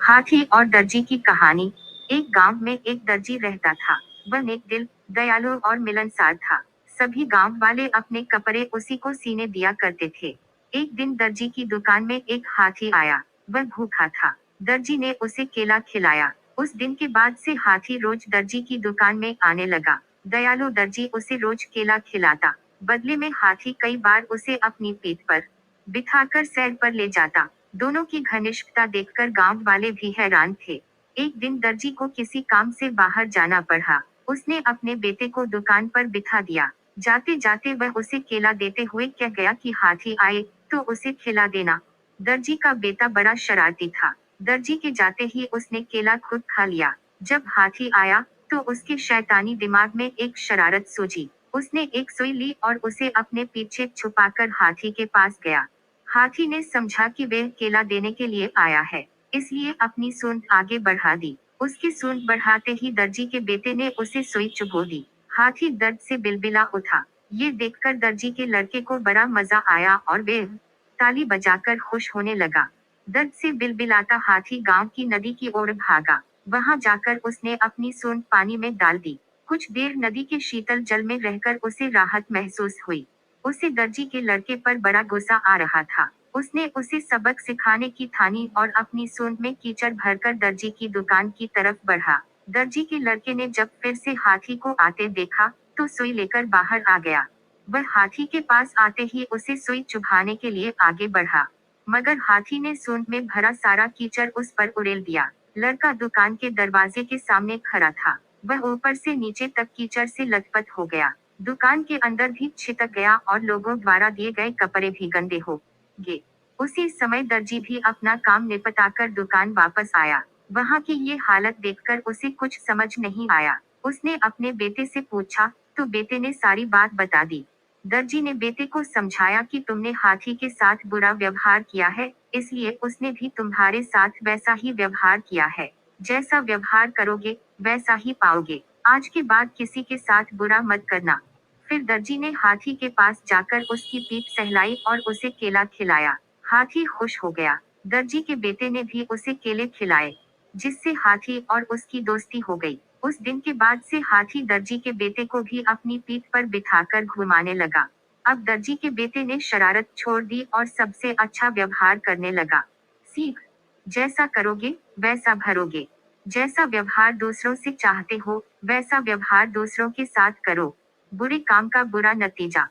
हाथी और दर्जी की कहानी। एक गांव में एक दर्जी रहता था। वह नेक दिल, दयालु और मिलनसार था। सभी गांव वाले अपने कपड़े उसी को सीने दिया करते थे। एक दिन दर्जी की दुकान में एक हाथी आया। वह भूखा था। दर्जी ने उसे केला खिलाया। उस दिन के बाद से हाथी रोज दर्जी की दुकान में आने लगा। दयालु दर्जी उसे रोज केला खिलाता। बदले में हाथी कई बार उसे अपनी पीठ पर बिठाकर सैर पर ले जाता। दोनों की घनिष्ठता देखकर गांव वाले भी हैरान थे। एक दिन दर्जी को किसी काम से बाहर जाना पड़ा। उसने अपने बेटे को दुकान पर बिठा दिया। जाते जाते वह उसे केला देते हुए कह गया कि हाथी आए तो उसे खिला देना। दर्जी का बेटा बड़ा शरारती था। दर्जी के जाते ही उसने केला खुद खा लिया। जब हाथी आया तो उसके शैतानी दिमाग में एक शरारत सूझी। उसने एक सुई ली और उसे अपने पीछे छुपाकर हाथी के पास गया। हाथी ने समझा कि वह केला देने के लिए आया है, इसलिए अपनी सूंड आगे बढ़ा दी। उसकी सूंड बढ़ाते ही दर्जी के बेटे ने उसे सुई चुभो दी। हाथी दर्द से बिलबिला उठा। ये देखकर दर्जी के लड़के को बड़ा मजा आया और वह ताली बजाकर खुश होने लगा। दर्द से बिलबिलाता हाथी गांव की नदी की ओर भागा। वहां जाकर उसने अपनी सूंड पानी में डाल दी। कुछ देर नदी के शीतल जल में रहकर उसे राहत महसूस हुई। उसे दर्जी के लड़के पर बड़ा गुस्सा आ रहा था। उसने उसे सबक सिखाने की ठानी और अपनी सूंड में कीचड़ भरकर दर्जी की दुकान की तरफ बढ़ा। दर्जी के लड़के ने जब फिर से हाथी को आते देखा तो सुई लेकर बाहर आ गया। वह हाथी के पास आते ही उसे सुई चुभाने के लिए आगे बढ़ा, मगर हाथी ने सूंड में भरा सारा कीचड़ उस पर उड़ेल दिया। लड़का दुकान के दरवाजे के सामने खड़ा था। वह ऊपर से नीचे तक कीचड़ से लथपथ हो गया। दुकान के अंदर भी छिटक गया और लोगों द्वारा दिए गए कपड़े भी गंदे हो गए। उसी समय दर्जी भी अपना काम निपटाकर दुकान वापस आया। वहां की ये हालत देखकर उसे कुछ समझ नहीं आया। उसने अपने बेटे से पूछा तो बेटे ने सारी बात बता दी। दर्जी ने बेटे को समझाया कि तुमने हाथी के साथ बुरा व्यवहार किया है, इसलिए उसने भी तुम्हारे साथ वैसा ही व्यवहार किया है। जैसा व्यवहार करोगे वैसा ही पाओगे। आज के बाद किसी के साथ बुरा मत करना। फिर दर्जी ने हाथी के पास जाकर उसकी पीठ सहलाई और उसे केला खिलाया। हाथी खुश हो गया। दर्जी के बेटे ने भी उसे केले खिलाए, जिससे हाथी और उसकी दोस्ती हो गई। उस दिन के बाद से हाथी दर्जी के बेटे को भी अपनी पीठ पर बिठाकर घुमाने लगा। अब दर्जी के बेटे ने शरारत छोड़ दी और सबसे अच्छा व्यवहार करने लगा। सीख, जैसा करोगे वैसा भरोगे। जैसा व्यवहार दूसरों से चाहते हो वैसा व्यवहार दूसरों के साथ करो। बुरे काम का बुरा नतीजा।